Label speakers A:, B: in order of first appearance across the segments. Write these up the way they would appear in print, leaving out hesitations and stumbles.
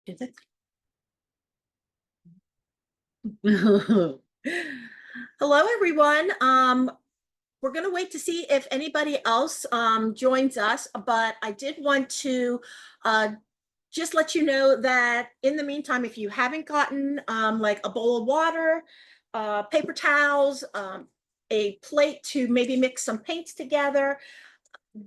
A: Is it? Hello, everyone. We're going to wait to see if anybody else joins us, but I did want to just let you know that in the meantime, if you haven't gotten like a bowl of water, paper towels, a plate to maybe mix some paints together,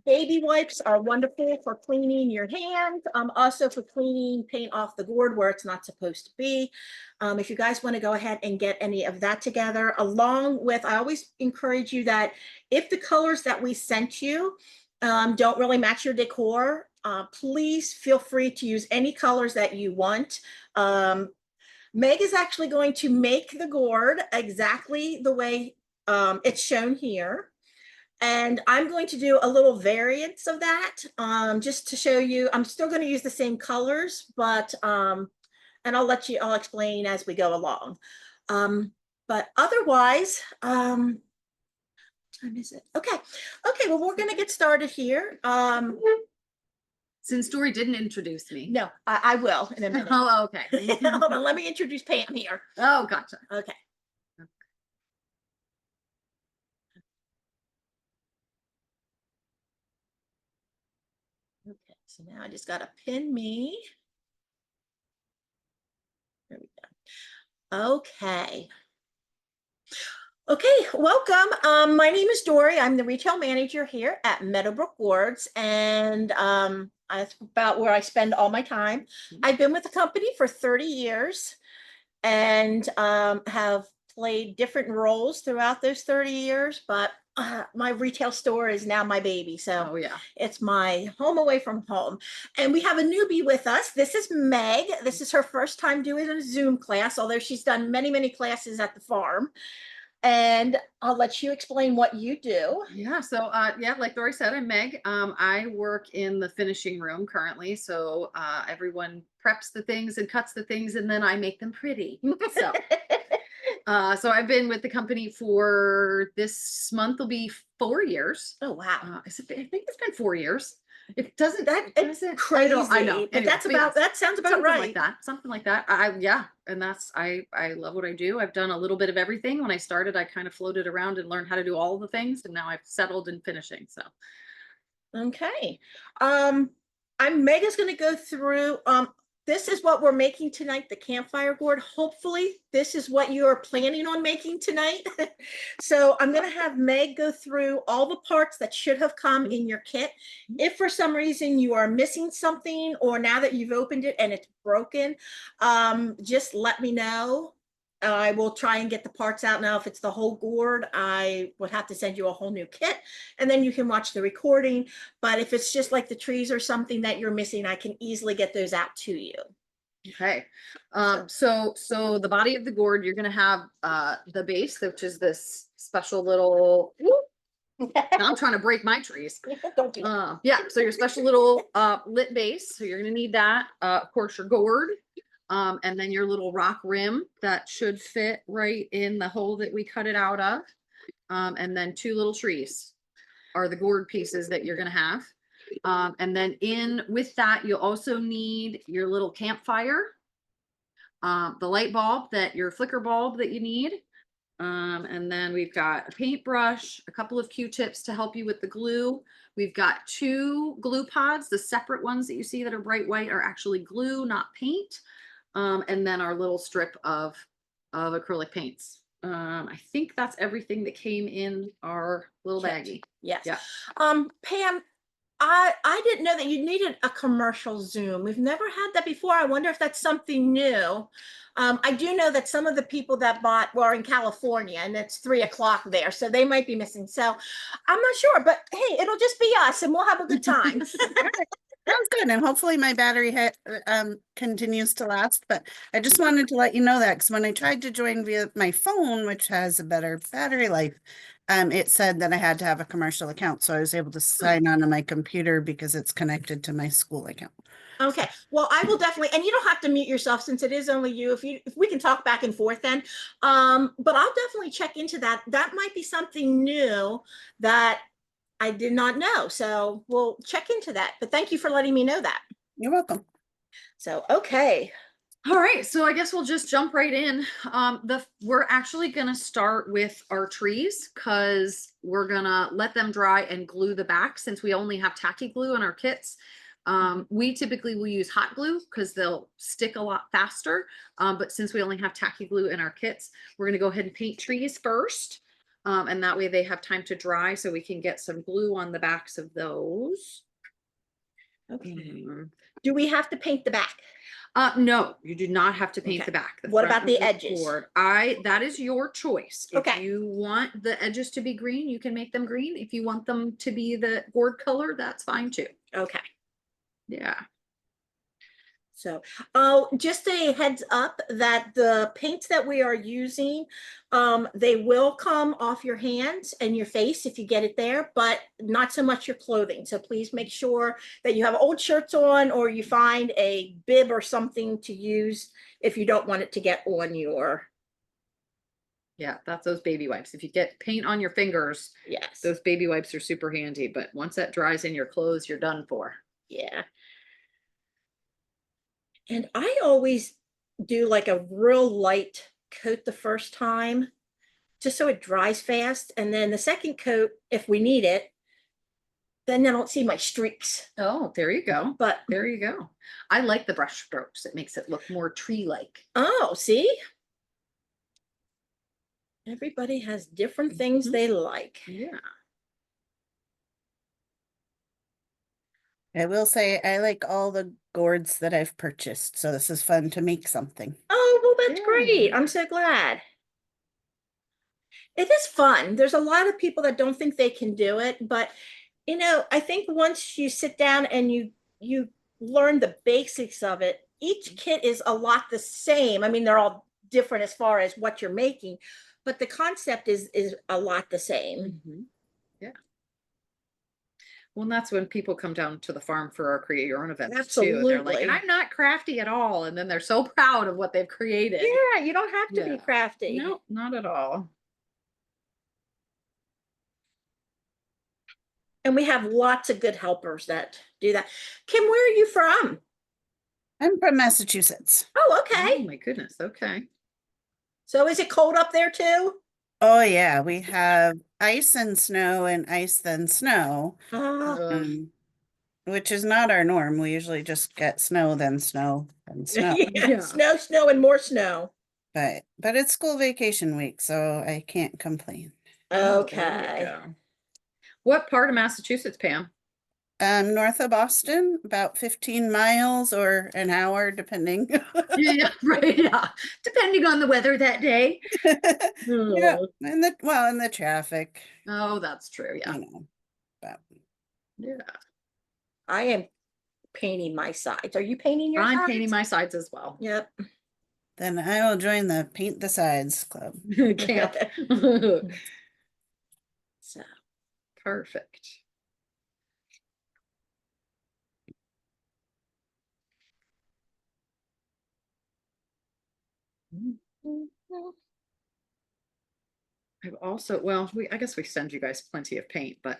A: baby wipes are wonderful for cleaning your hands, also for cleaning paint off the gourd where it's not supposed to be. If you guys want to go ahead and get any of that together, along with, I always encourage you that if the colors that we sent you don't really match your decor, please feel free to use any colors that you want. Meg is actually going to make the gourd exactly the way it's shown here. And I'm going to do a little variance of that just to show you. I'm still going to use the same colors, but and I'll explain as we go along. But otherwise, what time is it? Okay, well, we're going to get started here.
B: Since Dori didn't introduce me.
A: No, I will in a minute.
B: Oh, okay.
A: Hold on, let me introduce Pam here.
B: Oh, gotcha.
A: Okay. Okay, so now I just got to pin me. There we go. Okay. Okay, welcome. My name is Dori. I'm the retail manager here at Meadowbrook Gourds, and that's about where I spend all my time. I've been with the company for 30 years and have played different roles throughout those 30 years, but my retail store is now my baby. So it's my home away from home. And we have a newbie with us. This is Meg. This is her first time doing a Zoom class, although she's done many, many classes at the farm. And I'll let you explain what you do.
B: Yeah, so like Dori said, I'm Meg. I work in the finishing room currently. So everyone preps the things and cuts the things, and then I make them pretty. So so I've been with the company for this month will be 4 years.
A: Oh wow.
B: I think it's been 4 years. It doesn't
A: it's crazy.
B: I know.
A: But
B: anyway,
A: that sounds about
B: something
A: right.
B: Something like that. And that's I love what I do. I've done a little bit of everything. When I started, I kind of floated around and learned how to do all the things, and now I've settled in finishing. So
A: okay. Meg is going to go through this is what we're making tonight, the Campfire Gourd. Hopefully this is what you are planning on making tonight. So I'm going to have Meg go through all the parts that should have come in your kit. If for some reason you are missing something, or now that you've opened it and it's broken, just let me know. I will try and get the parts out. Now, if it's the whole gourd, I would have to send you a whole new kit, and then you can watch the recording. But if it's just like the trees or something that you're missing, I can easily get those out to you.
B: Okay. So the body of the gourd, you're going to have the base, which is this special little, I'm trying to break my trees.
A: Don't do that.
B: Yeah. So your special little lit base. So you're going to need that. Of course, your gourd. And then your little rock rim that should fit right in the hole that we cut it out of. And then 2 little trees are the gourd pieces that you're going to have. And then in with that, you'll also need your little campfire, the light bulb, your flicker bulb that you need. And then we've got a paintbrush, a couple of Q-tips to help you with the glue. We've got 2 glue pods. The separate ones that you see that are bright white are actually glue, not paint. And then our little strip of acrylic paints. I think that's everything that came in our little baggie.
A: Yes.
B: Yeah.
A: Pam, I didn't know that you needed a commercial Zoom. We've never had that before. I wonder if that's something new. I do know that some of the people that bought were in California, and it's 3 o'clock there, so they might be missing. So I'm not sure, but hey, it'll just be us, and we'll have a good time.
C: Sounds good, and hopefully my battery continues to last. But I just wanted to let you know that, because when I tried to join via my phone, which has a better battery life, it said that I had to have a commercial account, so I was able to sign on my computer because it's connected to my school account.
A: Okay, well, I will definitely, and you don't have to mute yourself since it is only you. If we can talk back and forth then, but I'll definitely check into that. That might be something new that I did not know. So we'll check into that. But thank you for letting me know that.
C: You're welcome.
A: So, okay.
B: All right, so I guess we'll just jump right in. We're actually gonna start with our trees because we're gonna let them dry and glue the back since we only have tacky glue in our kits. We typically will use hot glue because they'll stick a lot faster. But since we only have tacky glue in our kits, we're gonna go ahead and paint trees first. And that way they have time to dry so we can get some glue on the backs of those.
A: Okay. Do we have to paint the back?
B: No, you do not have to paint
A: Okay.
B: the back.
A: What
B: front
A: about the
B: of
A: edges?
B: board. That is your choice. If
A: Okay.
B: you want the edges to be green, you can make them green. If you want them to be the gourd color, that's fine too.
A: Okay.
B: Yeah.
A: So, oh, just a heads up that the paints that we are using, they will come off your hands and your face if you get it there, but not so much your clothing. So please make sure that you have old shirts on or you find a bib or something to use if you don't want it to get on your,
B: Yeah, that's those baby wipes. If you get paint on your fingers,
A: yes.
B: those baby wipes are super handy. But once that dries in your clothes, you're done for.
A: Yeah. And I always do like a real light coat the first time, just so it dries fast. And then the second coat, if we need it, then I don't see my streaks.
B: Oh, there you go.
A: But,
B: There you go. I like the brush strokes. It makes it look more tree-like.
A: oh, see? Everybody has different things
B: Mhm.
A: they like.
B: Yeah.
C: I will say I like all the gourds that I've purchased, so this is fun to make something.
A: Oh, well, that's
B: Yeah.
A: great. I'm so glad. It is fun. There's a lot of people that don't think they can do it, but I think once you sit down and you learn the basics of it, each kit is a lot the same. I mean, they're all different as far as what you're making, but the concept is a lot the same.
B: Mhm. Yeah. Well, and that's when people come down to the farm for our create your own events too. And they're like, and
A: Absolutely.
B: I'm not crafty at all. And then they're so proud of what they've created.
A: Yeah, you don't have to be
B: Yeah.
A: crafty.
B: No, not at all.
A: And we have lots of good helpers that do that. Kim, where are you from?
C: I'm from Massachusetts.
A: Oh,
B: Oh
A: okay.
B: my goodness. Okay.
A: So is it cold up there too?
C: Oh yeah, we have ice and snow and ice then snow,
A: Oh,
C: um, which is not our norm. We usually just get snow then snow and snow.
A: yeah.
B: Yeah.
A: Snow, snow, and more snow.
C: But it's school vacation week, so I can't complain.
B: Oh, there you
A: Okay.
B: go. What part of Massachusetts, Pam?
C: North of Boston, about 15 miles or an hour, depending.
B: Yeah, right. Yeah. Depending on the weather that day.
C: Yeah,
A: Hmm.
C: and the traffic,
B: Oh, that's true. Yeah.
C: but
B: Yeah.
A: I am painting my sides. Are you painting your
B: I'm
A: sides?
B: painting my sides as well.
A: Yep.
C: then I will join the Paint the Sides Club.
B: Camp.
A: So,
B: Perfect. I've also, well, I guess we send you guys plenty of paint, but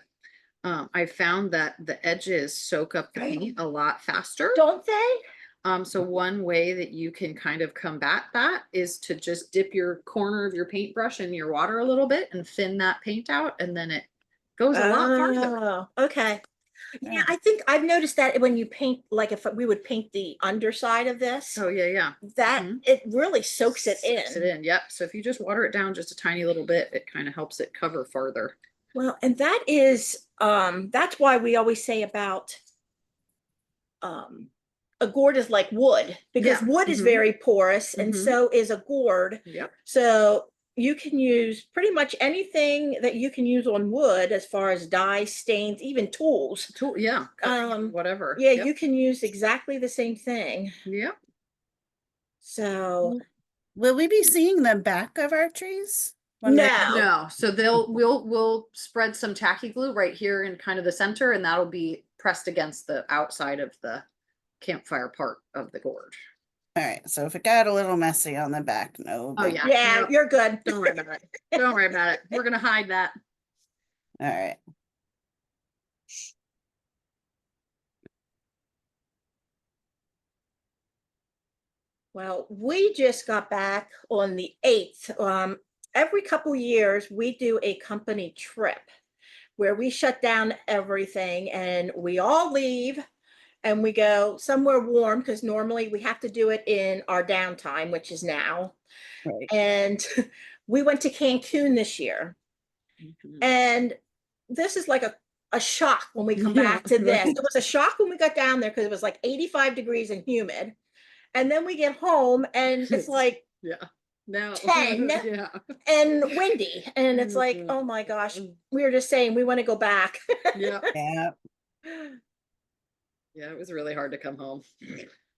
B: I found that the edges soak up the paint a lot faster.
A: don't they?
B: So one way that you can kind of combat that is to just dip your corner of your paintbrush in your water a little bit and thin that paint out, and then it goes a lot farther.
A: Oh, okay. Yeah,
C: Yeah.
A: I think I've noticed that when you paint, like if we would paint the underside of this,
B: Oh yeah, yeah.
A: that
B: Mhm.
A: it really soaks it
B: Soaks it
A: in.
B: in. Yep. So if you just water it down just a tiny little bit, it kind of helps it cover farther.
A: Well, and that's why we always say about um a gourd is like wood because
B: Yeah.
A: wood is
B: Mhm.
A: very porous and
B: Mhm.
A: so is a gourd.
B: Yep.
A: So you can use pretty much anything that you can use on wood as far as dyes, stains, even tools.
B: Tool. Yeah. Whatever.
A: Yeah,
B: Yep.
A: you can use exactly the same thing.
B: Yep.
A: So
C: Will we be seeing the back of our trees?
A: no.
B: No. So we'll spread some tacky glue right here in kind of the center, and that'll be pressed against the outside of the campfire part of the gourd.
C: All right, so if it got a little messy on the back, no.
B: Oh
C: big-
B: yeah.
A: Yeah,
B: Nope.
A: you're good.
B: Don't worry about it. Don't worry about it. We're gonna hide that.
C: All right.
A: Well, we just got back on the 8th. Every couple years, we do a company trip where we shut down everything and we all leave and we go somewhere warm because normally we have to do it in our downtime, which is now.
C: Right.
A: And we went to Cancun this year. And this is like a shock when we come back to this. It was a shock when we got down there because it was like 85 degrees and humid. And then we get home and it's like
B: Yeah. No.
A: 10
B: Yeah.
A: and windy. And it's like, oh my gosh, we were just saying we want to go back.
B: Yeah.
C: Yeah.
B: Yeah, it was really hard to come home.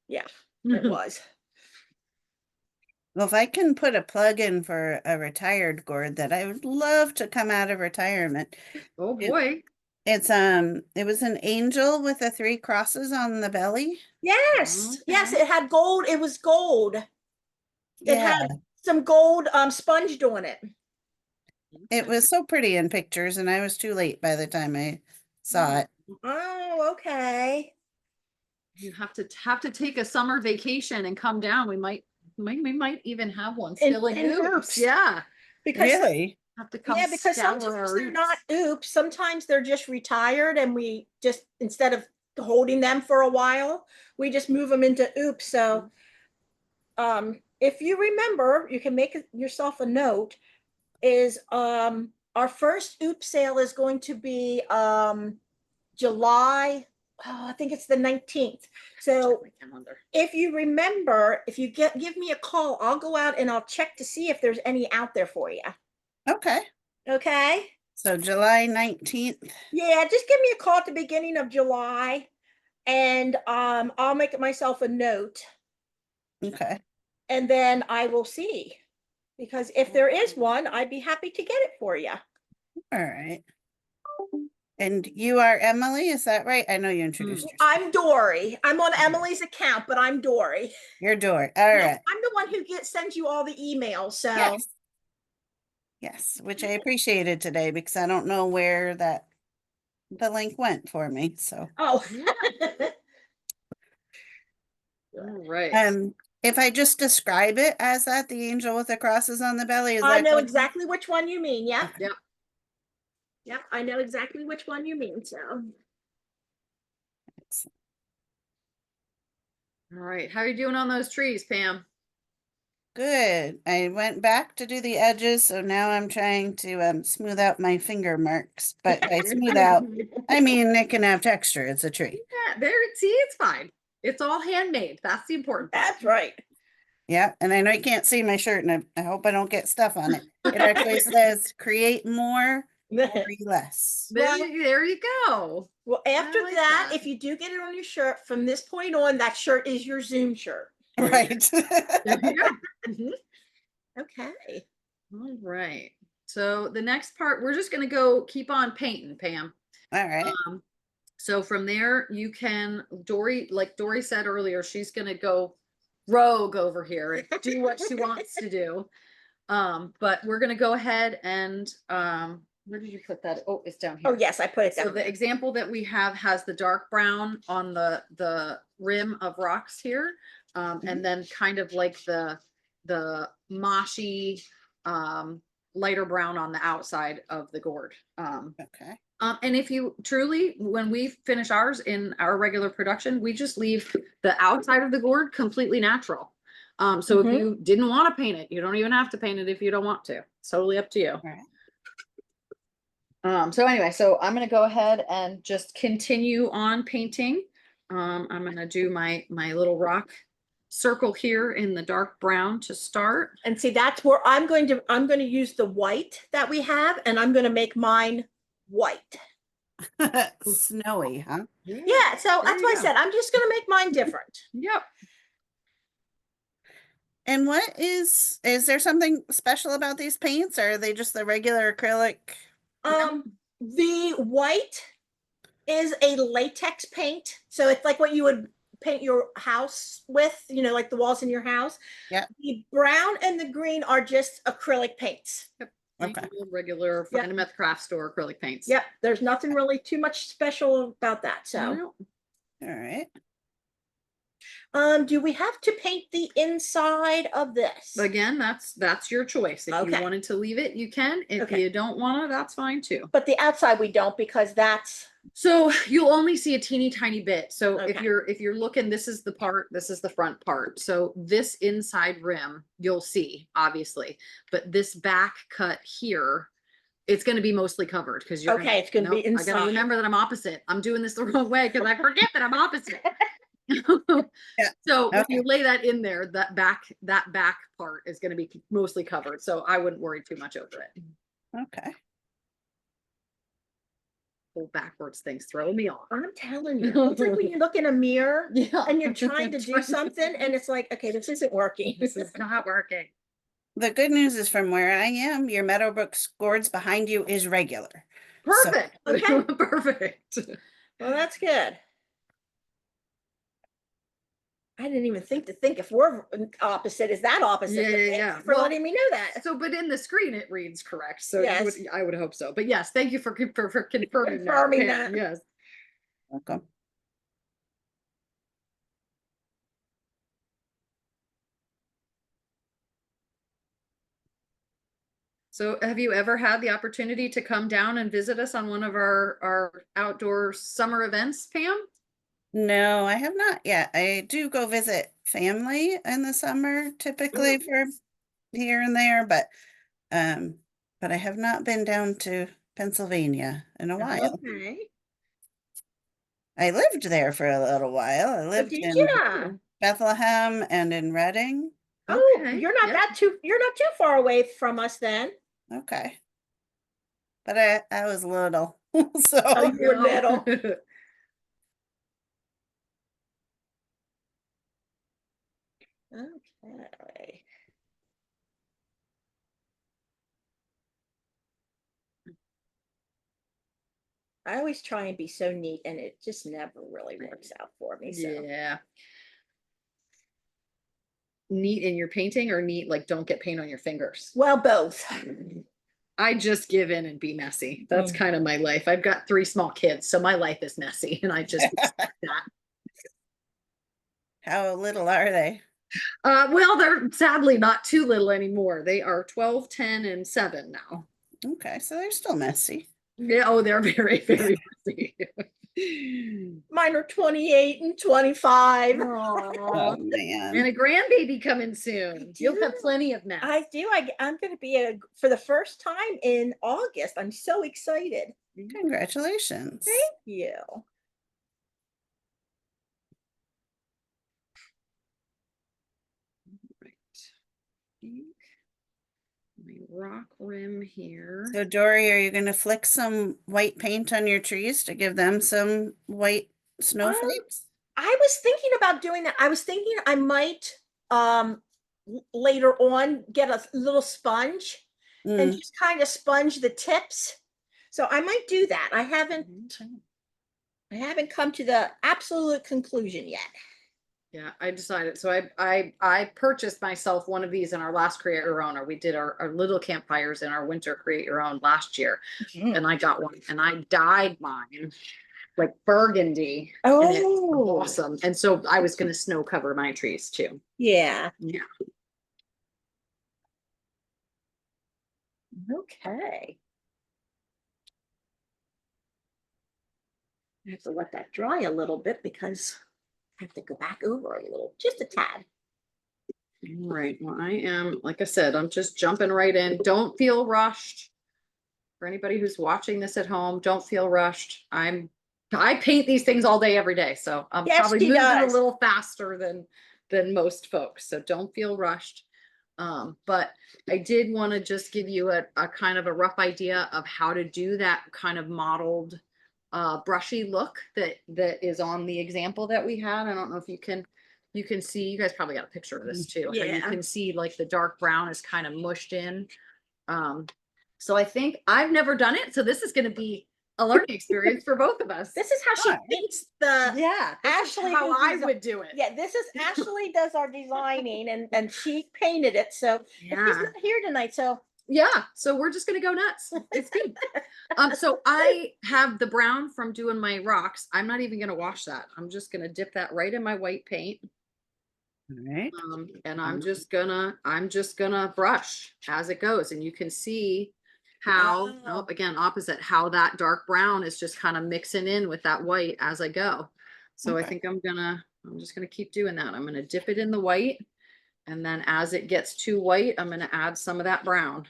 A: Yeah, it was.
C: Well, if I can put a plug in for a retired gourd that I would love to come out of retirement.
B: Oh
C: It-
B: boy.
C: It's it was an angel with the 3 crosses on the belly.
A: Yes, yes,
B: Okay.
A: it had gold. It was gold. It
C: Yeah,
A: had some gold sponged on it.
C: it was so pretty in pictures, and I was too late by the time I saw it.
A: Oh, okay.
B: You have to take a summer vacation and come down. We might even have one
A: In-
B: still in
A: in
B: Oops.
A: Oops.
B: Yeah.
A: Because
C: Really?
B: Have to come
A: yeah, because
B: scour
A: sometimes
B: our
A: they're not
B: Oops.
A: oops. Sometimes they're just retired, and we just instead of holding them for a while, we just move them into oops. So, if you remember, you can make yourself a note. Is our first oops sale is going to be July. Oh, I think it's the 19th. So
B: Check my calendar.
A: if you remember, if you give me a call, I'll go out and I'll check to see if there's any out there for you.
C: Okay.
A: Okay.
C: So July 19th.
A: Yeah, just give me a call at the beginning of July and I'll make myself a note
C: Okay.
A: and then I will see. Because if there is one, I'd be happy to get it for you.
C: All right. And you are Emily, is that right? I know you introduced yourself.
A: I'm Dori. I'm on Emily's account, but I'm Dori.
C: You're Dori. All
A: Yeah,
C: right.
A: I'm the one who sends you all the emails. So
C: Yes. Yes, which I appreciated today because I don't know where the link went for me. So
A: oh
B: All right.
C: if I just describe it as that, the angel with the crosses on the belly, is
A: I
C: that
A: know
C: good?
A: exactly which one you mean. Yep.
C: Okay.
B: Yep.
A: Yep, I know exactly which one you mean. So
C: Excellent.
B: All right. How are you doing on those trees, Pam?
C: Good. I went back to do the edges, so now I'm trying to smooth out my finger marks. But by smooth out, I mean it can have texture. It's a tree.
B: Yeah, there. See, it's fine. It's all handmade. That's the important part.
A: that's right.
C: Yeah, and I know you can't see my shirt, and I hope I don't get stuff on it. It actually says create more, worry less.
B: There you go.
A: Well, after
B: like
A: that,
B: that.
A: if you do get it on your shirt, from this point on, that shirt is your Zoom shirt.
C: Right.
B: There you go. Mhm.
A: Okay.
B: All right. So the next part, we're just going to go keep on painting, Pam.
C: All right.
B: So from there, you can, Dori, like Dori said earlier, she's going to go rogue over here and do what she wants to do. But we're going to go ahead and, where did you put that? Oh, it's down here.
A: Oh, yes, I put it
B: So
A: down.
B: the example that we have has the dark brown on the rim of rocks here. And then kind of like the moshy, lighter brown on the outside of the gourd.
C: Okay.
B: And if you truly, when we finish ours in our regular production, we just leave the outside of the gourd completely natural. So if you didn't want to paint it, you don't even have to paint it if you don't want to. It's totally up to you.
C: All right.
B: So anyway, so I'm going to go ahead and just continue on painting. I'm going to do my little rock circle here in the dark brown to start.
A: And see, that's where I'm going to use the white that we have, and I'm going to make mine white.
C: Snowy, huh?
A: Yeah, so that's why I said I'm just going to make mine different.
B: Yep.
C: And what is there something special about these paints, or are they just the regular acrylic?
A: The white is a latex paint, so it's like what you would paint your house with, you know, like the walls in your house.
C: Yeah.
A: The brown and the green are just acrylic paints.
C: Okay.
B: Regular, find them at the craft store acrylic paints.
A: Yep, there's nothing really too much special about that. So
B: No.
C: All right.
A: Do we have to paint the inside of this?
B: Again, that's your choice. If you
A: Okay.
B: wanted to leave it, you can. If
A: Okay.
B: you don't wanna, that's fine too.
A: But the outside we don't, because that's,
B: So you'll only see a teeny tiny bit. So if
A: Okay.
B: you're looking, this is the part, this is the front part. So this inside rim, you'll see, obviously, but this back cut here, it's gonna be mostly covered because you're
A: okay, it's gonna be
B: I gotta
A: inside.
B: remember that I'm opposite. I'm doing this the wrong way because I forget that I'm opposite.
C: Yeah.
B: So if you
C: Okay.
B: lay that in there, that back part is gonna be mostly covered. So I wouldn't worry too much over it.
C: Okay.
B: Whole backwards things throw me off.
A: I'm telling you, it's like when you look in a mirror
B: Yeah.
A: and you're trying to do something and it's like, okay, this isn't working.
B: This is not working.
C: The good news is from where I am, your Meadowbrook gourds behind you is regular. So-
B: Perfect.
A: Okay.
B: Perfect.
A: Well, that's good. I didn't even think if we're opposite, is that opposite?
B: Yeah,
A: But
B: yeah,
A: thank
B: yeah.
A: you for
B: Well,
A: letting me know that.
B: So, but in the screen it reads correct. So
A: Yes.
B: I would hope so. But yes, thank you for confirming
A: Confirming
B: that.
A: that.
B: Yes.
C: Welcome.
B: So have you ever had the opportunity to come down and visit us on one of our outdoor summer events, Pam?
C: No, I have not yet. I do go visit family in the summer typically for here and there, but I have not been down to Pennsylvania in a while.
A: Okay.
C: I lived there for a little while. I
A: Oh,
C: lived
A: did
C: in
A: you?
C: Bethlehem and in Reading.
A: Oh,
B: Okay,
A: you're not
B: yeah.
A: you're not too far away from us then.
C: Okay. But I was little.
A: Oh,
C: So
A: you were little. Okay. I always try and be so neat and it just never really works out for me. So
B: Yeah. Neat in your painting or neat like don't get paint on your fingers?
A: well, both.
B: I just give in and be messy. That's
A: Mm.
B: kind of my life. I've got 3 small kids, so my life is messy and I just expect that.
C: how little are they?
B: Well, they're sadly not too little anymore. They are 12, 10, and 7 now.
C: Okay, so they're still messy.
B: Yeah, oh, they're very, very messy.
A: Mine are 28 and 25.
C: Oh
B: And
C: man.
B: a grandbaby coming soon. You'll have
A: do.
B: plenty of mess.
A: I do. I'm going to be for the first time in August. I'm so excited.
C: Congratulations.
A: Thank you.
B: My rock rim here.
C: So Dory, are you gonna flick some white paint on your trees to give them some white snowflakes?
A: I was thinking about doing that. I was thinking I might later on get a little sponge and
C: Mm,
A: just kind of sponge the tips. So I might do that. I haven't come to the absolute conclusion yet.
B: Yeah, I decided. So I purchased myself one of these in our last Create Your Own, or we did our little campfires in our winter Create Your Own last year. And I got one and I dyed mine like burgundy. And it's
A: Oh,
B: awesome. And so I was gonna snow cover my trees too.
A: yeah.
B: Yeah.
A: Okay. I have to let that dry a little bit because I have to go back over a little, just a tad.
B: All right. Well, I am, like I said, I'm just jumping right in. Don't feel rushed. For anybody who's watching this at home, don't feel rushed. I paint these things all day, every day. So I'm
A: Yes,
B: probably
A: she
B: moving a
A: does.
B: little faster than most folks. So don't feel rushed. But I did want to just give you a kind of a rough idea of how to do that kind of modeled brushy look that is on the example that we had. I don't know if you can see, you guys probably got a picture of this too. How you
A: Yeah.
B: can see like the dark brown is kind of mushed in. So I think I've never done it. So this is going to be a learning experience for both of us.
A: This is how she
C: Hi.
A: paints the,
B: Yeah, this is
A: Ashley
B: how
A: who
B: I
A: desi-
B: would do it.
A: yeah, this is Ashley does our designing and she painted it. So if she's
B: Yeah.
A: not here tonight, so
B: Yeah, so we're just gonna go nuts. It's good. So I have the brown from doing my rocks. I'm not even gonna wash that. I'm just gonna dip that right in my white paint.
C: All right.
B: And I'm just gonna brush as it goes, and you can see how, oh,
A: Oh.
B: again, opposite, how that dark brown is just kind of mixing in with that white as I go. So I
C: Okay.
B: think I'm just gonna keep doing that. I'm gonna dip it in the white, and then as it gets too white, I'm gonna add some of that brown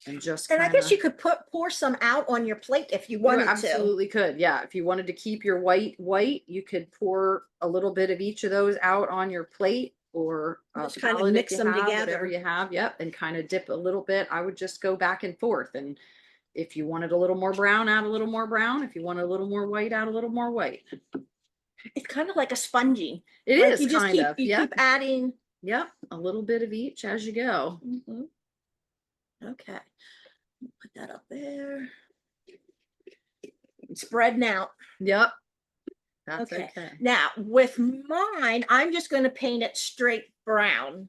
B: and just
A: And I
B: kind
A: guess
B: of.
A: you could pour some out on your plate if you
B: You
A: wanted to.
B: absolutely could. Yeah. If you wanted to keep your white, you could pour a little bit of each of those out on your plate or a
A: Just kind of
B: palette if
A: mix
B: you
A: them
B: have, whatever
A: together.
B: you have. Yep. And kind of dip a little bit. I would just go back and forth. And if you wanted a little more brown, add a little more brown. If you wanted a little more white, add a little more white.
A: It's kind of like a sponging.
B: It
A: Like
B: is
A: you just
B: kind
A: keep
B: of.
A: you
B: Yep.
A: keep adding.
B: Yep. A little bit of each as you go.
A: Mhm. Okay. Put that up there. Spreading out.
B: Yep. That's
A: Okay.
B: okay.
A: Now with mine, I'm just going to paint it straight brown.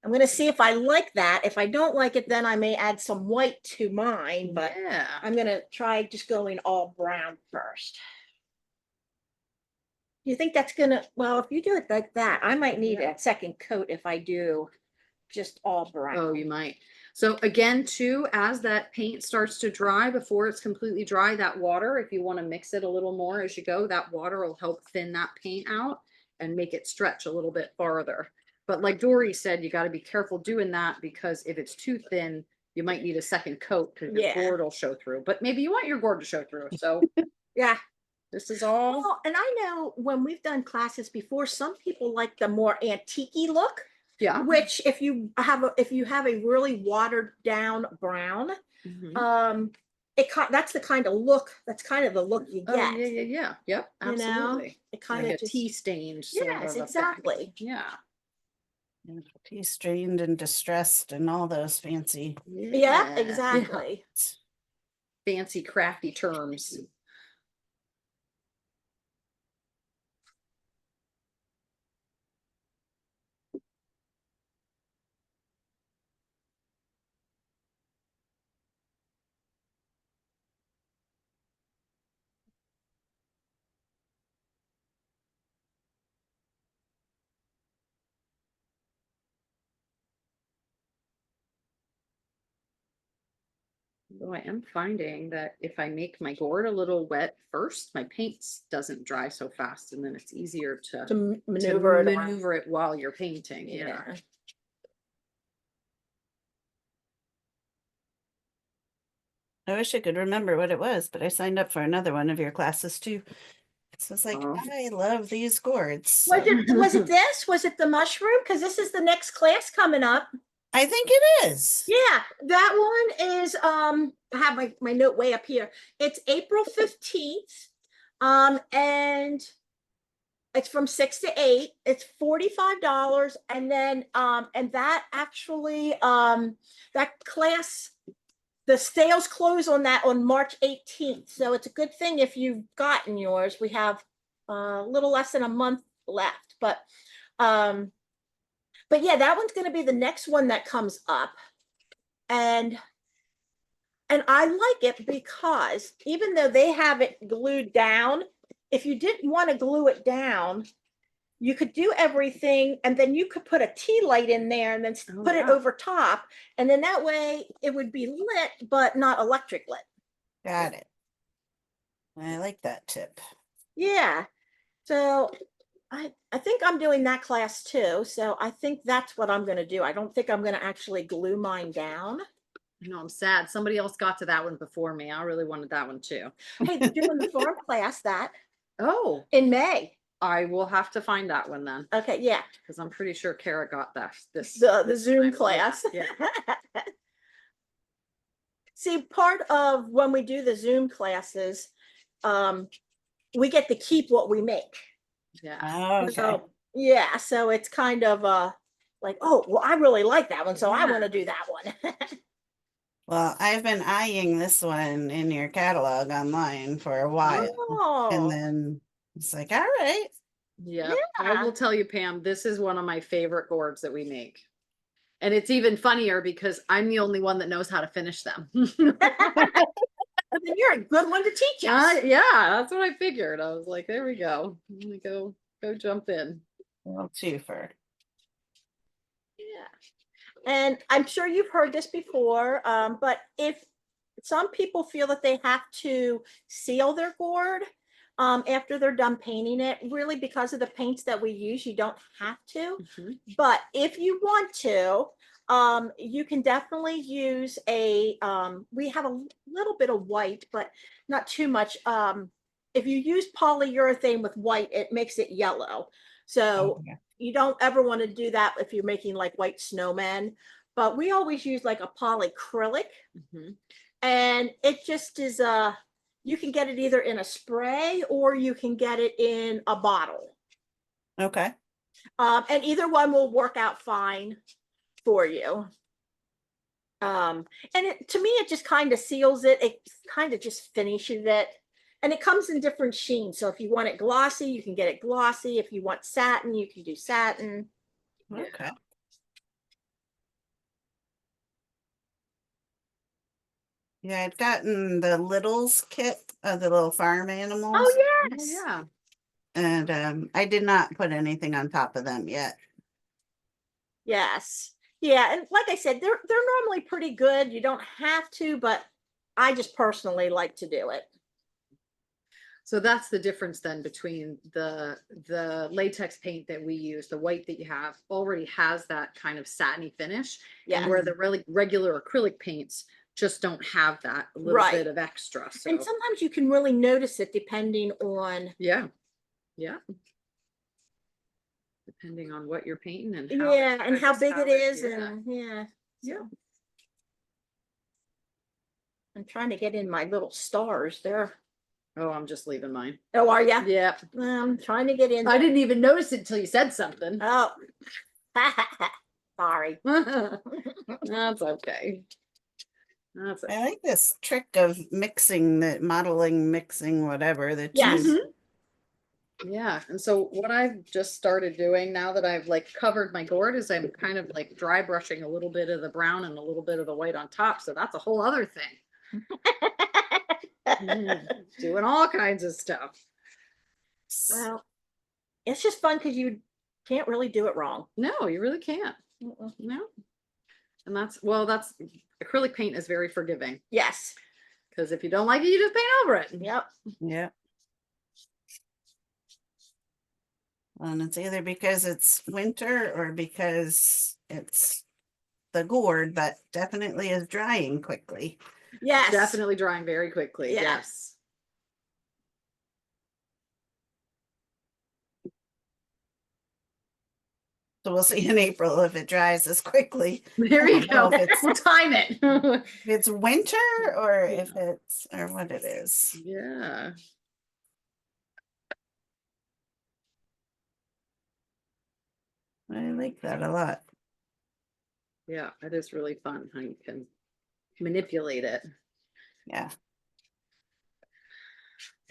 A: I'm going to see if I like that. If I don't like it, then I may add some white to mine, but
B: Yeah.
A: I'm going to try just going all brown first. Do you think that's going to, well, if you do it like that, I might need
B: Yeah.
A: a second coat if I do just all brown.
B: Oh, you might. So again, too, as that paint starts to dry, before it's completely dry, that water, if you want to mix it a little more as you go, that water will help thin that paint out and make it stretch a little bit farther. But like Dory said, you got to be careful doing that because if it's too thin, you might need a second coat because your
A: Yeah.
B: gourd will show through. But maybe you want your gourd to show through. So
A: Yeah.
B: this is all.
A: Well, and I know when we've done classes before, some people like the more antique-y look.
B: Yeah.
A: Which if you have a really watered down brown,
B: Mhm.
A: that's the kind of look, that's kind of the look you
B: Oh,
A: get.
B: yeah. Yep,
A: You know,
B: absolutely.
A: it kind
B: Like
A: of
B: a
A: just,
B: tea stained sort
A: yes,
B: of effect.
A: exactly.
B: Yeah.
C: Tea strained and distressed and all those fancy.
A: Yeah, exactly.
B: Fancy crafty terms. Though I am finding that if I make my gourd a little wet first, my paint doesn't dry so fast, and then it's easier to
A: To maneuver it around.
B: maneuver it while you're painting. Yeah.
A: Yeah.
C: I wish I could remember what it was, but I signed up for another one of your classes too. So it's like,
B: Oh.
C: I love these gourds.
A: Was
C: So
A: it this? Was it the mushroom? Because this is the next class coming up.
C: I think it is.
A: Yeah, that one is I have my note way up here. It's April 15th. And it's from 6 to 8. It's $45. And then and that actually that class, the sales close on that on March 18th. So it's a good thing if you've gotten yours. We have a little less than a month left, but yeah, that one's going to be the next one that comes up. And I like it because even though they have it glued down, if you didn't want to glue it down, you could do everything and then you could put a tea light in there and then
B: Oh,
A: put it
B: yeah.
A: over top. And then that way it would be lit, but not electric lit.
C: Got it. I like that tip.
A: Yeah. So I think I'm doing that class too. So I think that's what I'm going to do. I don't think I'm going to actually glue mine down.
B: No, I'm sad. Somebody else got to that one before me. I really wanted that one too.
A: Hey, they're doing the farm class that
B: Oh,
A: in May.
B: I will have to find that one then,
A: Okay, yeah.
B: because I'm pretty sure Kara got this
A: The
B: this
A: Zoom
B: time.
A: class.
B: Yeah.
A: See, part of when we do the Zoom classes, we get to keep what we make.
B: Yeah.
C: Oh, okay.
A: So, yeah, so it's kind of like, oh, well, I really like that one, so I
B: Yeah.
A: want to do that one.
C: Well, I've been eyeing this one in your catalog online for a while.
A: Oh,
C: And then it's like, all right.
B: Yeah. I will tell you, Pam, this is one of my favorite gourds that we make. And it's even funnier because I'm the only one that knows how to finish them.
A: But then you're a good one to teach us.
B: Yeah, that's what I figured. I was like, there we go. I'm gonna go jump in.
C: Well, twofer.
A: Yeah. And I'm sure you've heard this before, but if some people feel that they have to seal their gourd after they're done painting it, really because of the paints that we use, you don't have to.
B: Mhm.
A: But if you want to, you can definitely use a, we have a little bit of white, but not too much. If you use polyurethane with white, it makes it yellow. So
C: Okay.
A: you don't ever want to do that if you're making like white snowmen. But we always use like a polyacrylic,
B: Mhm.
A: and it just is you can get it either in a spray or you can get it in a bottle.
C: Okay.
A: And either one will work out fine for you. And to me, it just kind of seals it. It kind of just finishes it. And it comes in different sheens. So if you want it glossy, you can get it glossy. If you want satin, you can do satin.
C: Okay. Yeah, I'd gotten the Littles kit of the little farm animals.
A: Oh,
B: Oh,
A: yes.
B: yeah.
C: And I did not put anything on top of them yet.
A: Yes. Yeah. And like I said, they're normally pretty good. You don't have to, but I just personally like to do it.
B: So that's the difference then between the latex paint that we use, the white that you have already has that kind of satiny finish.
A: Yeah.
B: And where the really regular acrylic paints just don't have that little
A: Right.
B: bit of extra. So
A: And sometimes you can really notice it depending on.
B: yeah. Depending on what you're painting and how
A: Yeah, and how big it is,
B: yeah.
A: and yeah.
B: Yeah.
A: So. I'm trying to get in my little stars there.
B: Oh, I'm just leaving mine.
A: Oh, are you?
B: Yeah.
A: I'm trying to get in.
B: I didn't even notice it until you said something.
A: Oh, sorry.
B: That's okay. That's okay.
C: I like this trick of mixing the modeling, mixing whatever that
A: Yes.
C: you.
B: Yeah. And so what I've just started doing now that I've like covered my gourd is I'm kind of like dry brushing a little bit of the brown and a little bit of the white on top. So that's a whole other thing. Doing all kinds of stuff.
A: Well, it's just fun because you can't really do it wrong.
B: No, you really can't. No. And that's acrylic paint is very forgiving
A: Yes.
B: because if you don't like it, you just paint over it.
A: Yep.
C: Yeah. And it's either because it's winter or because it's the gourd, but definitely is drying quickly.
A: Yes.
B: Definitely drying very quickly.
A: Yeah.
B: Yes.
C: So we'll see in April if it dries as quickly.
B: There you
C: I don't
B: go.
C: know if it's-
B: We'll time it.
C: If it's winter or if it's or what it is.
B: Yeah.
C: I like that a lot.
B: Yeah, it is really fun how you can manipulate it.
C: Yeah.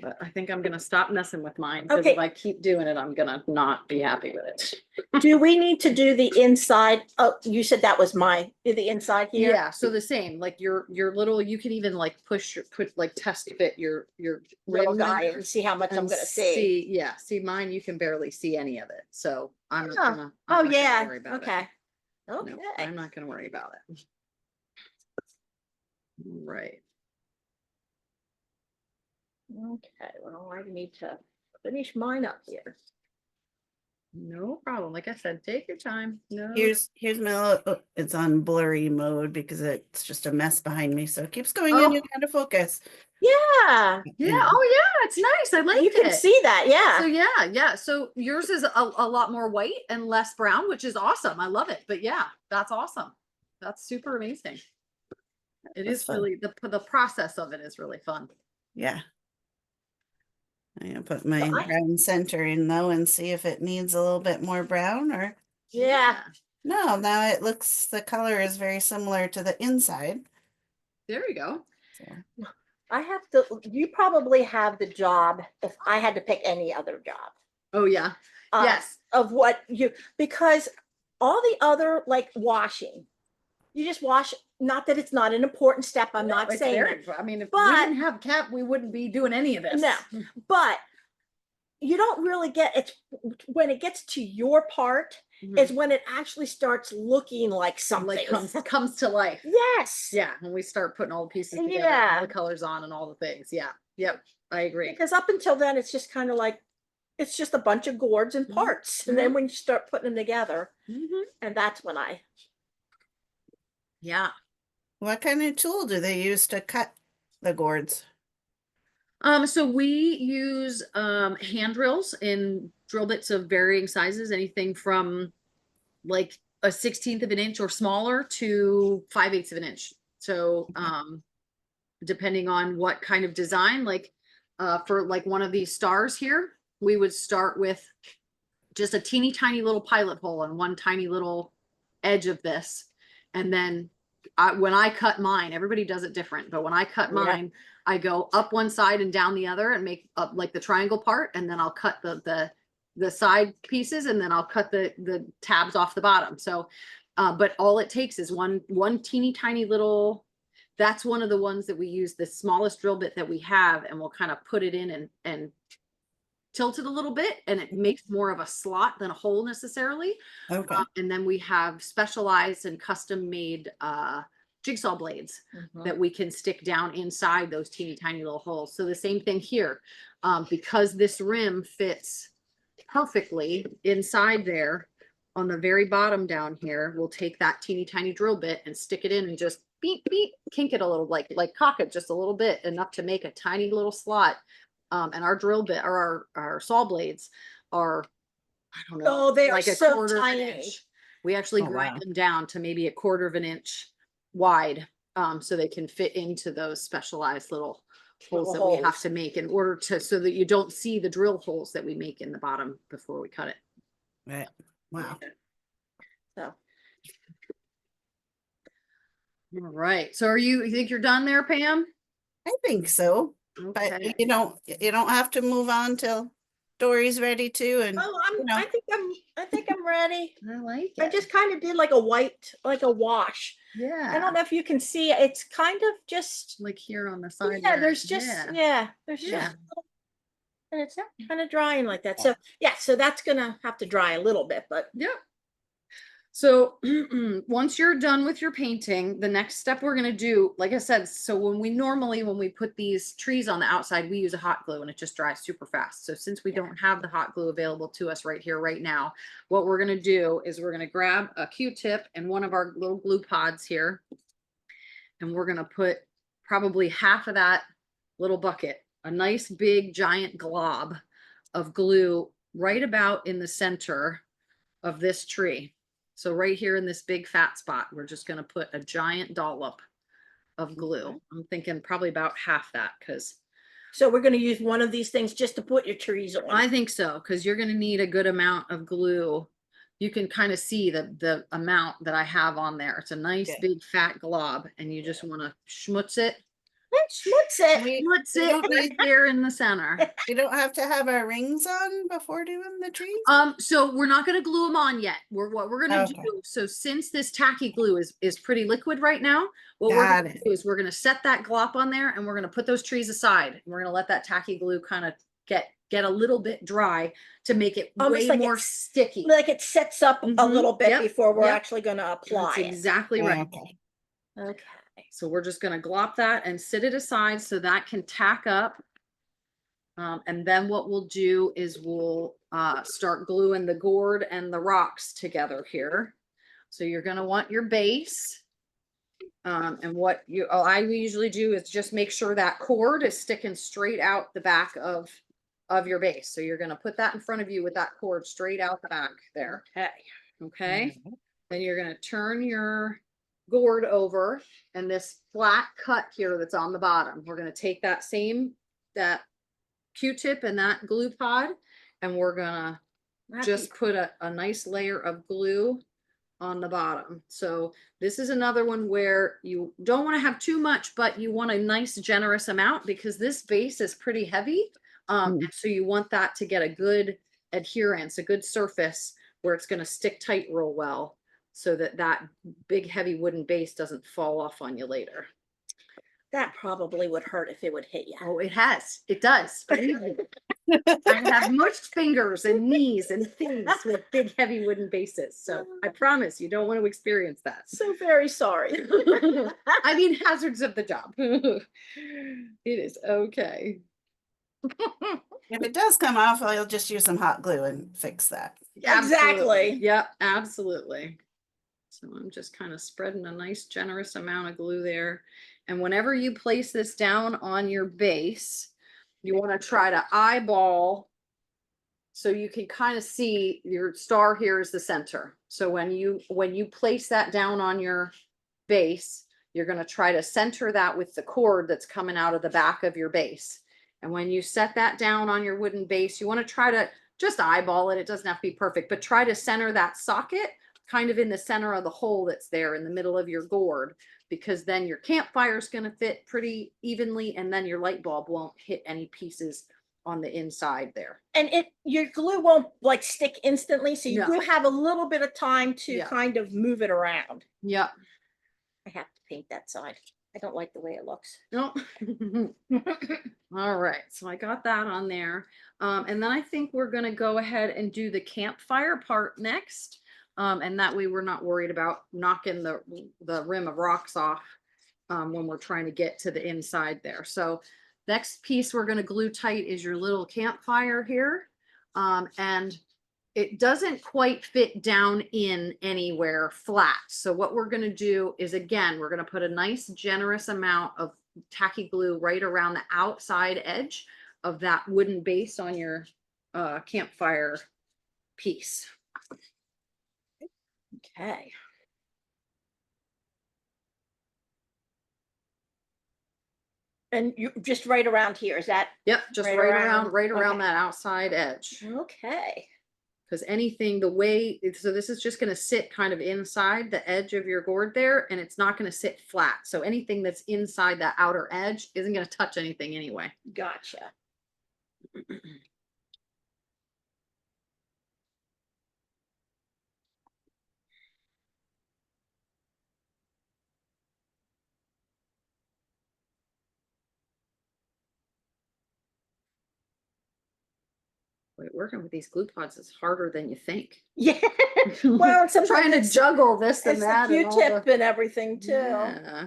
B: But I think I'm gonna stop messing with mine because
A: Okay.
B: if I keep doing it, I'm gonna not be happy with it.
A: Do we need to do the inside? Oh, you said that was the inside here?
B: Yeah, so the same, like your little, you can even like like test fit your
A: Little
B: rim
A: guy and see how much I'm
B: and
A: gonna see.
B: Yeah, see mine, you can barely see any of it. So I'm not
A: Huh.
B: gonna.
A: Oh,
B: I'm not gonna
A: yeah.
B: worry about it.
A: Okay.
B: No,
A: Okay.
B: I'm not gonna worry about it. Right.
A: Okay. Well, I need to finish mine up here.
B: No problem. Like I said, take your time. No.
C: Here's my little, it's on blurry mode because it's just a mess behind me. So it keeps going
B: Oh.
C: in and out of focus.
A: Yeah.
B: Yeah.
C: Yeah.
B: Oh, yeah. It's nice. I like
A: You can
B: it.
A: see that. Yeah.
B: So yeah. So yours is a lot more white and less brown, which is awesome. I love it. But yeah, that's awesome. That's super amazing. It
C: That's
B: is
C: fun.
B: really the process of it is really fun.
C: Yeah. I'm gonna put my
A: I-
C: brown center in though and see if it needs a little bit more brown or
A: Yeah.
C: no, now it looks the color is very similar to the inside.
B: There you go.
C: So
A: I have to, you probably have the job if I had to pick any other job.
B: Oh yeah. Yes.
A: Of what because all the other like washing, you just wash, not that it's not an important step, I'm not
B: It's
A: saying
B: very-
A: that.
B: I mean, if we
A: But-
B: didn't have cap, we wouldn't be doing any of this.
A: No, but you don't really get it when it gets to your part
B: Mhm.
A: is when it actually starts looking like something.
B: Like comes to life.
A: Yes.
B: Yeah, when we start putting all the pieces together,
A: Yeah.
B: all the colors on and all the things. Yeah. Yep. I agree.
A: Because up until then, it's just kind of like, it's just a bunch of gourds and
B: Mhm.
A: parts. And then when you start putting them together,
B: Mhm.
A: and that's when I,
B: Yeah.
C: What kind of tool do they use to cut the gourds?
B: So we use hand drills in drill bits of varying sizes, anything from like a 1/16 of an inch or smaller to 5/8 of an inch. So depending on what kind of design, like for like one of these stars here, we would start with just a teeny tiny little pilot hole and one tiny little edge of this. And then when I cut mine, everybody does it different, but when I cut
A: Yeah.
B: mine, I go up one side and down the other and make up like the triangle part, and then I'll cut the side pieces, and then I'll cut the tabs off the bottom. So but all it takes is one teeny tiny little, that's one of the ones that we use, the smallest drill bit that we have, and we'll kind of put it in and tilt it a little bit, and it makes more of a slot than a hole necessarily.
C: Okay.
B: And then we have specialized and custom made jigsaw blades that we can stick down inside those teeny tiny little holes. So the same thing here, because this rim fits perfectly inside there on the very bottom down here, we'll take that teeny tiny drill bit and stick it in and just beep beep, kink it a little, like cock it just a little bit, enough to make a tiny little slot. And our drill bit or our saw blades are, I don't know,
A: oh, they are
B: like a
A: so
B: quarter of an
A: tiny.
B: inch. We actually
C: Oh,
B: grind
C: wow.
B: them down to maybe a quarter of an inch wide, so they can fit into those specialized little holes that we have
A: holes.
B: to make in order to, so that you don't see the drill holes that we make in the bottom before we cut it.
C: Right. Wow.
A: So,
B: All right. So you think you're done there, Pam?
C: I think so. But
B: Okay.
C: you don't have to move on till Dory's ready to, and
A: oh,
C: you know.
A: I think I'm ready.
B: I like
A: I
B: it.
A: just kind of did like a white, like a wash. I
B: Yeah.
A: don't know if you can see, it's kind of just,
B: Like here on the side.
A: yeah,
B: there.
A: there's just,
B: Yeah.
A: there's
B: Yeah.
A: just, and it's kind of drying like that. So, yeah, so that's gonna have to dry a little bit, but
B: Yep. So once you're done with your painting, the next step we're going to do, like I said, so when we put these trees on the outside, we use a hot glue and it just dries super fast. So since we don't have the hot glue available to us right here, right now, what we're going to do is we're going to grab a Q-tip and one of our little glue pods here. And we're going to put probably half of that little bucket, a nice big giant glob of glue right about in the center of this tree. So right here in this big fat spot, we're just going to put a giant dollop of glue.
C: Okay.
B: I'm thinking probably about half that, because
A: so we're gonna use one of these things just to put your trees on.
B: I think so, because you're going to need a good amount of glue. You can kind of see the amount that I have on there. It's a nice
A: Okay.
B: big fat glob, and you just want to schmutz it.
A: Schmutz it.
B: Schmutz
C: we
B: it
C: don't
B: right there in the center.
C: We don't have to have our rings on before doing the trees?
B: So we're not going to glue them on yet. What we're going to
C: Okay.
B: do, so since this tacky glue is pretty liquid right now, what we're
C: Got
B: going to
C: it.
B: do is we're going to set that glop on there, and we're going to put those trees aside. And we're going to let that tacky glue kind of get a little bit dry to make it
A: Almost
B: way
A: like
B: more
A: it's-
B: sticky.
A: Like it sets up a
B: Mhm.
A: little bit
B: Yep,
A: before we're
B: yep.
A: actually gonna apply
B: That's
A: it.
B: exactly right.
C: Okay.
A: Okay.
B: So we're just going to glop that and sit it aside so that can tack up. And then what we'll do is we'll start gluing the gourd and the rocks together here. So you're going to want your base. And what I usually do is just make sure that cord is sticking straight out the back of your base. So you're going to put that in front of you with that cord straight out the back there.
A: Okay.
B: Okay. Then you're going to turn your gourd over, and this flat cut here that's on the bottom, we're going to take that Q-tip and that glue pod, and we're gonna just put a nice layer of glue on the bottom. So this is another one where you don't want to have too much, but you want a nice generous amount, because this base is pretty heavy. And so you want that to get a good adherence, a good surface where it's gonna stick tight real well so that that big heavy wooden base doesn't fall off on you later.
A: That probably would hurt if it would hit you.
B: Oh, it has. It does. Believe me. I have mushed fingers and knees and things with big heavy wooden bases. So I promise you don't want to experience that.
A: So very sorry.
B: I mean, hazards of the job. It is okay.
C: If it does come off, I'll just use some hot glue and fix that.
A: Exactly.
B: Yep, absolutely. So I'm just kind of spreading a nice generous amount of glue there. And whenever you place this down on your base, you want to try to eyeball so you can kind of see your star here is the center. So when you place that down on your base, you're going to try to center that with the cord that's coming out of the back of your base. And when you set that down on your wooden base, you want to try to just eyeball it. It doesn't have to be perfect, but try to center that socket kind of in the center of the hole that's there in the middle of your gourd, because then your campfire is going to fit pretty evenly, and then your light bulb won't hit any pieces on the inside there.
A: And your glue won't like stick instantly, so you
B: No.
A: do have a little bit of time to
B: Yeah.
A: kind of move it around.
B: Yep.
A: I have to paint that side. I don't like the way it looks.
B: No. All right, so I got that on there. And then I think we're gonna go ahead and do the campfire part next. And that way we're not worried about knocking the rim of rocks off when we're trying to get to the inside there. So next piece we're gonna glue tight is your little campfire here. And it doesn't quite fit down in anywhere flat. So what we're going to do is, again, we're going to put a nice generous amount of tacky glue right around the outside edge of that wooden base on your campfire piece.
A: Okay. And you just right around here, is that?
B: Yep, just
A: Right
B: right
A: around,
B: around
A: okay.
B: that outside edge.
A: Okay.
B: Because anything the way, so this is just going to sit kind of inside the edge of your gourd there, and it's not going to sit flat. So anything that's inside that outer edge isn't going to touch anything anyway.
A: Gotcha.
B: Wait, working with these glue pods is harder than you think.
A: Yeah. Well, sometimes
B: Trying to juggle this and
A: it's the
B: that and all
A: Q-tip
B: the,
A: and everything too.
B: yeah.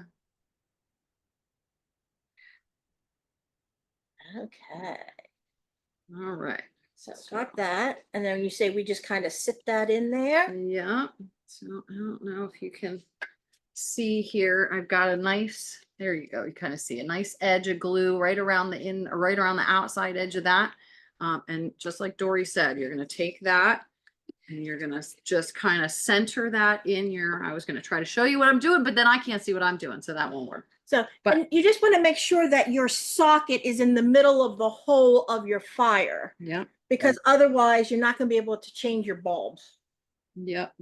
A: Okay.
B: All right.
A: So got that. And then you say we just kind of sit that in there.
B: Yeah. So I don't know if you can see here. I've got a nice, there you go. You kind of see a nice edge of glue right around the outside edge of that. And just like Dori said, you're going to take that and you're going to just kind of center that in your, I was going to try to show you what I'm doing, but then I can't see what I'm doing. So that won't work.
A: So,
B: But-
A: and you just want to make sure that your socket is in the middle of the hole of your fire,
B: Yeah.
A: because otherwise you're not going to be able to change your bulbs.
B: Yep.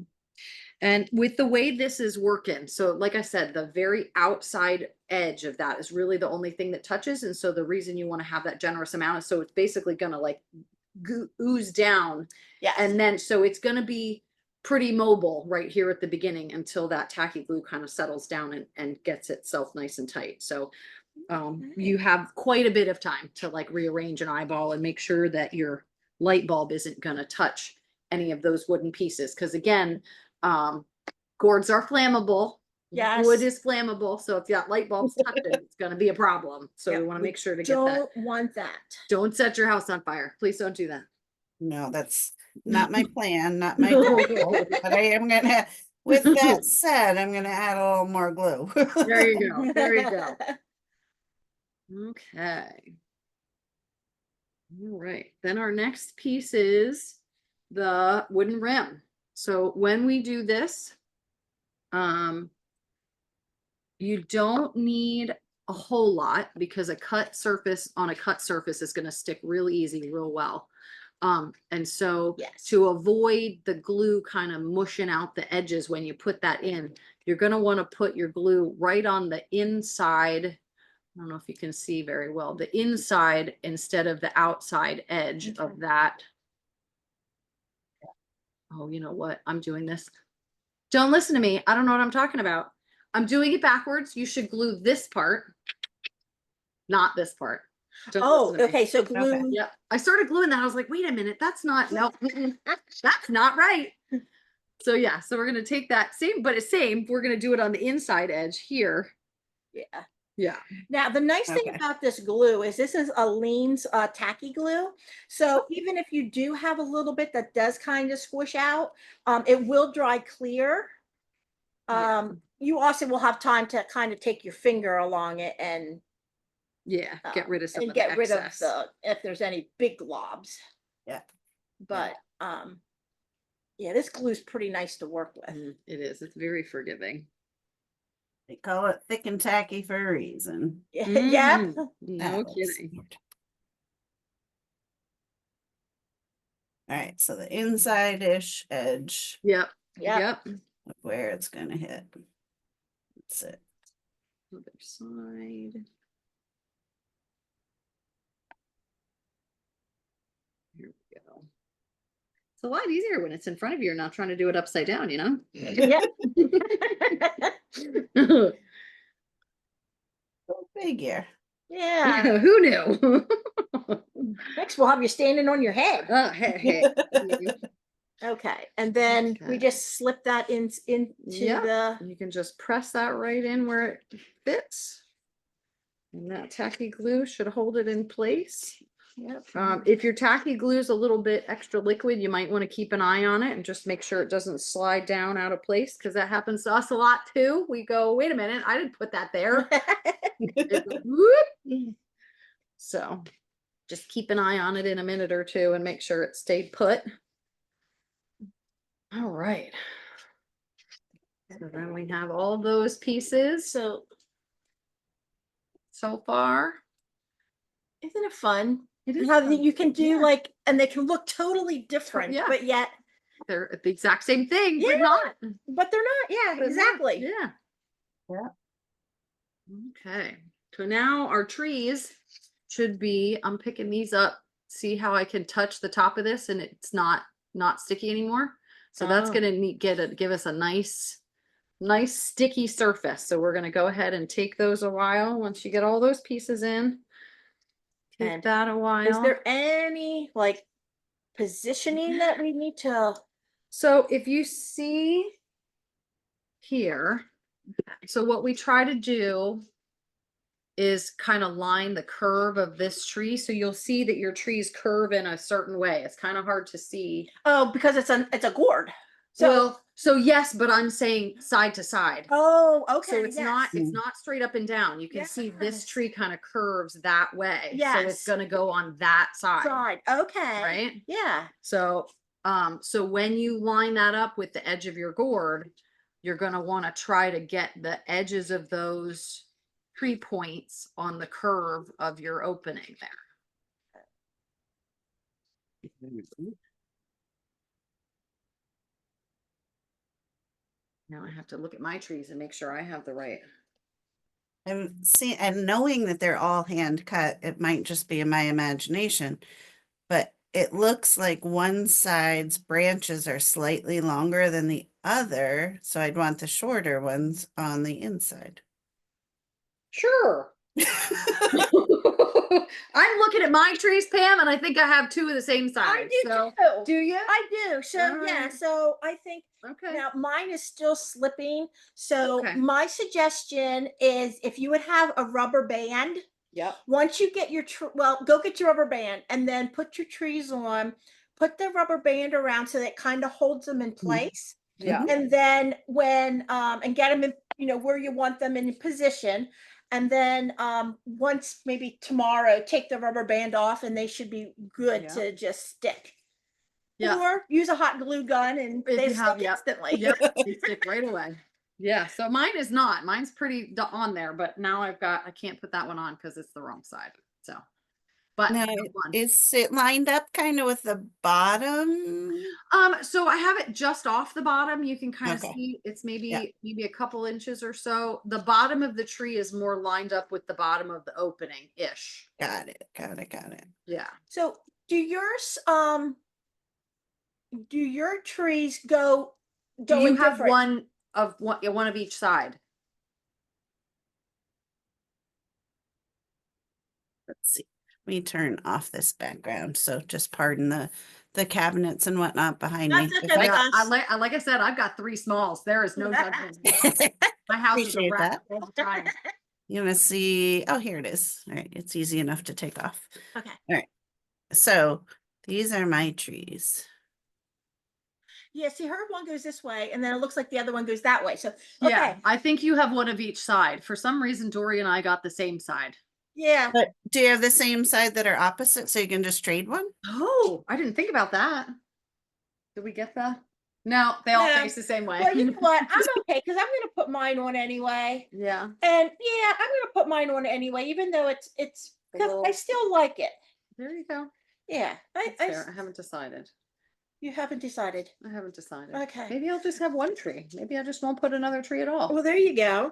B: And with the way this is working, so like I said, the very outside edge of that is really the only thing that touches. And so the reason you want to have that generous amount is so it's basically going to like ooze down.
A: Yes.
B: And then, so it's going to be pretty mobile right here at the beginning until that tacky glue kind of settles down and gets itself nice and tight. So you have quite a bit of time to like rearrange an eyeball and make sure that your light bulb isn't going to touch any of those wooden pieces. Because again, gourds are flammable.
A: Yes.
B: Wood is flammable. So if that light bulb's touching, it's going to be a problem. So
A: Yeah,
B: we want to make sure to get
A: Don't
B: that.
A: want that.
B: Don't set your house on fire. Please don't do that.
C: No, that's not my plan, not my goal, but I am gonna, with that said, I'm gonna add a little more glue.
B: There you go. There you go. Okay. All right. Then our next piece is the wooden rim. So when we do this, you don't need a whole lot because a cut surface is going to stick really easy, real well. And so
A: Yes.
B: to avoid the glue kind of mushing out the edges when you put that in, you're going to want to put your glue right on the inside. I don't know if you can see very well, the inside instead of the outside edge of that Oh, you know what? I'm doing this. Don't listen to me. I don't know what I'm talking about. I'm doing it backwards. You should glue this part, not this part. Don't
A: Oh,
B: listen to me.
A: okay, so glue.
B: Yep. I started gluing that. I was like, wait a minute, that's not, no, that's not right. So yeah, so we're gonna take that same, but it's same. We're gonna do it on the inside edge here.
A: Yeah.
B: Yeah.
A: Now, the nice thing
C: Okay.
A: about this glue is this is a Lean's tacky glue. So even if you do have a little bit that does kind of squish out, it will dry clear.
B: Yeah.
A: You also will have time to kind of take your finger along it and
B: Yeah. Get rid of some
A: and
B: of the
A: get rid of
B: excess.
A: the if there's any big globs.
C: Yeah.
A: But yeah, this glue is pretty nice to work with.
B: It is. It's very forgiving.
C: They call it thick and tacky for a reason.
A: Yeah.
B: No
C: That looks
B: kidding.
C: weird. All right, so the inside-ish edge
B: Yep.
A: Yep.
B: Yep.
C: of where it's gonna hit. That's it.
B: Other side. Here we go. It's a lot easier when it's in front of you. You're not trying to do it upside down, you know?
A: Yeah.
C: Go figure.
A: Yeah.
B: Who knew?
A: Next, we'll have you standing on your head.
B: Hey.
A: Okay, and then we
B: Okay.
A: just slip that into
B: Yep.
A: the.
B: You can just press that right in where it fits. And that tacky glue should hold it in place.
A: Yep.
B: If your tacky glue is a little bit extra liquid, you might want to keep an eye on it and just make sure it doesn't slide down out of place, because that happens to us a lot too. We go, wait a minute, I didn't put that there. Whoop. So just keep an eye on it in a minute or two and make sure it stayed put. All right. So then we have all those pieces
A: So
B: so far.
A: isn't it fun?
B: It is
A: How
B: fun.
A: you can do
B: Yeah.
A: like, and they can look totally different,
B: yeah.
A: but yet,
B: They're the exact same thing,
A: Yeah.
B: but not.
A: but they're not. Yeah,
B: But not.
A: exactly.
B: Yeah.
C: Yeah.
B: Okay. So now our trees should be, I'm picking these up. See how I can touch the top of this and it's not sticky anymore. So that's
A: Oh.
B: gonna give us a nice sticky surface. So we're gonna go ahead and take those a while. Once you get all those pieces in, take
A: And
B: that a while.
A: Is there any like positioning that we need to?
B: So if you see here, so what we try to do is kind of line the curve of this tree. So you'll see that your trees curve in a certain way. It's kind of hard to see.
A: Oh, because it's a gourd. So
B: Well, so yes, but I'm saying side to side.
A: oh, okay.
B: So it's
A: yes.
B: not straight up and down. You can see this
A: Yes.
B: tree kind of curves that way. So
A: Yes.
B: it's going to go on that side.
A: Side. Okay.
B: Right?
A: Yeah.
B: So so when you line that up with the edge of your gourd, you're going to want to try to get the edges of those tree points on the curve of your opening there. Now I have to look at my trees and make sure I have the right.
C: And knowing that they're all hand cut, it might just be in my imagination, but it looks like one side's branches are slightly longer than the other, so I'd want the shorter ones on the inside.
B: Sure. I'm looking at my trees, Pam, and I think I have two of the same size.
A: I do
B: so.
A: too.
B: Do you?
A: I do. So yeah.
B: Alright.
A: So I think
B: Okay.
A: now mine is still slipping. So
B: Okay.
A: my suggestion is if you would have a rubber band.
B: Yep.
A: Once you get your go get your rubber band and then put your trees on. Put the rubber band around so that it kind of holds them in place.
B: Yeah.
A: And then when and get them in where you want them in position. And then once maybe tomorrow, take the rubber band off and they should be good
B: Yeah.
A: to just stick.
B: Yeah.
A: Or use a hot glue gun and
B: If
A: they
B: you
A: stick
B: have, yep.
A: instantly.
B: Yep. They stick right away. Yeah. So mine is not. Mine's pretty on there, but now I can't put that one on because it's the wrong side. So, but
C: Now, is it lined up kind of with the bottom?
B: So I have it just off the bottom. You can kind of
C: Okay.
B: see it's maybe
C: Yeah.
B: maybe a couple inches or so. The bottom of the tree is more lined up with the bottom of the opening ish.
C: Got it.
B: Yeah.
A: So do yours do your trees go
B: Do you
A: in
B: have
A: different?
B: one of each side?
C: Let's see. Let me turn off this background. So just pardon the cabinets and whatnot behind me.
A: That's okay with
B: Yeah,
A: us.
B: like I said, I've got 3 smalls. There is no judgment. My house is a
C: Appreciate
B: wreck
C: that.
B: all the time.
C: You want to see? Oh, here it is. All right. It's easy enough to take off.
A: Okay.
C: All right. So these are my trees.
A: Yeah, see, her one goes this way, and then it looks like the other one goes that way. So,
B: Yeah,
A: okay.
B: I think you have one of each side. For some reason, Dory and I got the same side.
A: Yeah.
C: But do you have the same side that are opposite so you can just trade one?
B: Oh, I didn't think about that. Did we get that? No, they all
A: No.
B: face the same way.
A: Well, you know what? I'm okay because I'm going to put mine on anyway.
B: Yeah.
A: And yeah, I'm going to put mine on anyway, even though it's because I still like it.
B: There you go.
A: Yeah.
B: That's fair. I haven't decided.
A: You haven't decided.
B: I haven't decided.
A: Okay.
B: Maybe I'll just have one tree. Maybe I just won't put another tree at all.
A: Well, there you go.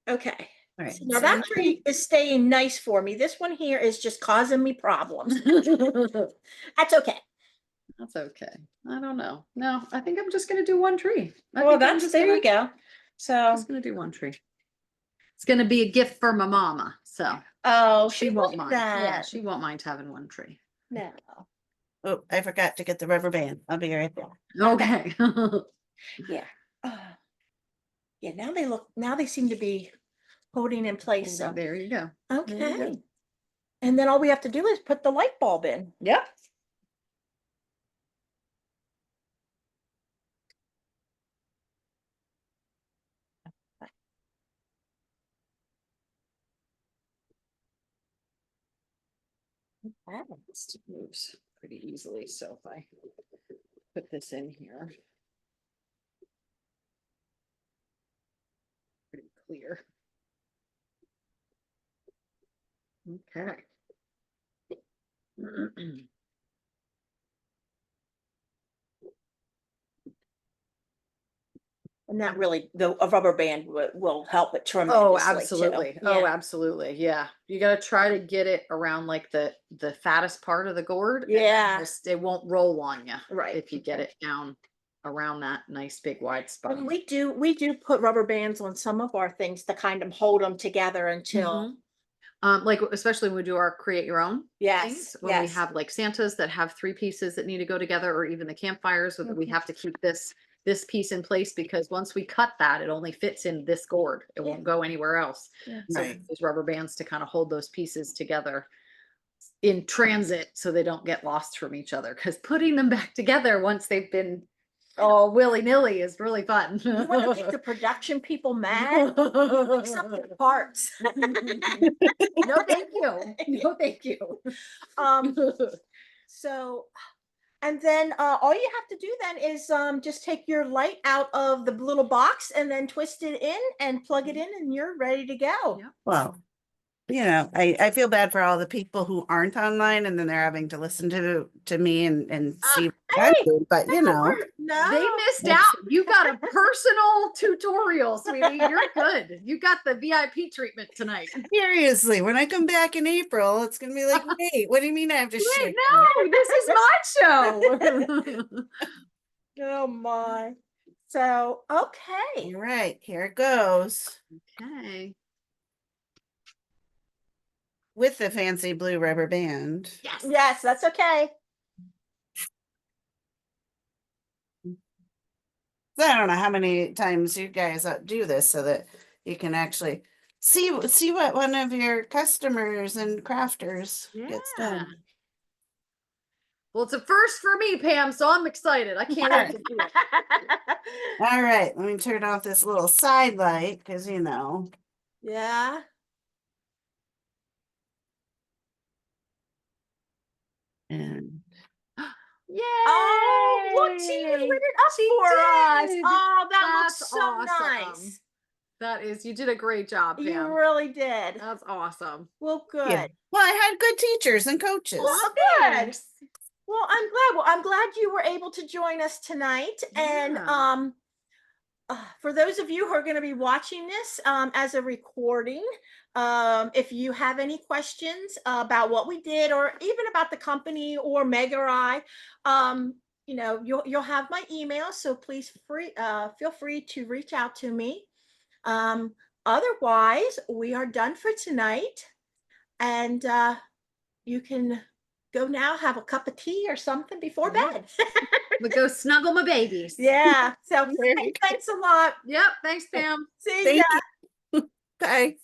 A: Okay.
C: All right.
A: So now that tree is staying nice for me. This one here is just causing me problems. That's okay.
B: That's okay. I don't know. No, I think I'm just gonna do one tree.
A: Well, there you go. So,
B: Just gonna do one tree. It's gonna be a gift for my mama, so
A: oh,
B: she won't mind. Yeah,
A: that.
B: she won't mind having one tree.
A: No.
C: Oh, I forgot to get the rubber band. I'll be right there.
B: Okay.
A: Yeah. Yeah, now they seem to be holding in place.
B: So
A: So,
B: there you go. There you
A: okay.
B: go.
A: And then all we have to do is put the light bulb in.
B: Yep. This moves pretty easily, so if I put this in here. Pretty clear. Okay.
A: And that really, a rubber band will help it
B: Oh,
A: tremendously too.
B: absolutely. Oh,
A: Yeah.
B: absolutely. Yeah. You got to try to get it around like the fattest part of the gourd. and
A: Yeah.
B: it won't roll on you.
A: Right.
B: If you get it down around that nice big wide spot.
A: And we do put rubber bands on some of our things to kind of hold them together until.
B: Like especially when we do our create your own
A: Yes.
B: things, when we
A: Yes.
B: have like Santas that have 3 pieces that need to go together, or even the campfires, so that we
A: Mhm.
B: have to keep this piece in place, because once we cut that, it only fits in this gourd. It
A: Yeah.
B: won't go anywhere else.
A: Yeah.
B: So
C: Right.
B: those rubber bands to kind of hold those pieces together in transit so they don't get lost from each other. Because putting them back together once they've been all willy-nilly is really fun.
A: You want to make the production people mad? Mix up the parts.
B: No, thank you. No, thank you.
A: Um, so, and then all you have to do then is just take your light out of the little box and then twist it in and plug it in, and you're ready to go.
B: Yep.
C: Well, I feel bad for all the people who aren't online and then they're having to listen to me and see what I
A: Hey,
C: do. But
B: Oh,
A: No,
B: they missed out. You got a personal tutorial, sweetie. You're good. You got the VIP treatment tonight.
C: seriously, when I come back in April, it's gonna be like, wait, what do you mean I have to
B: Wait,
C: shake?
B: no, this is my show.
A: oh my. So, okay.
C: All right, here it goes
B: Okay.
C: with the fancy blue rubber band.
B: Yes.
A: Yes, that's okay.
C: So I don't know how many times you guys do this so that you can actually see what one of your customers and crafters gets
B: Yeah.
C: done.
B: Well, it's a first for me, Pam, so I'm excited. I can't wait to do it.
C: All right, let me turn off this little side light because
A: Yeah.
C: and
B: Yay!
A: Oh, look, she lit it up
B: She
A: for us.
B: did.
A: Oh, that looks
B: That's
A: so
B: awesome.
A: nice.
B: That is, you did a great job, Pam.
A: You really did.
B: That's awesome.
A: Well, good.
C: yeah. Well, I had good teachers and coaches.
A: Well, good. Well, I'm glad. Well, I'm glad you were able to join us tonight. And
B: Yeah.
A: for those of you who are going to be watching this as a recording, if you have any questions about what we did, or even about the company or Meg or I, you know, you'll have my email, so please feel free to reach out to me. Um, Otherwise, we are done for tonight, and you can go now, have a cup of tea or something before
B: Yeah.
A: bed.
B: But go snuggle my babies.
A: Yeah. So
C: Very
A: thanks a lot.
B: Yep. Thanks, Pam.
A: See ya.
C: Thank you. Bye.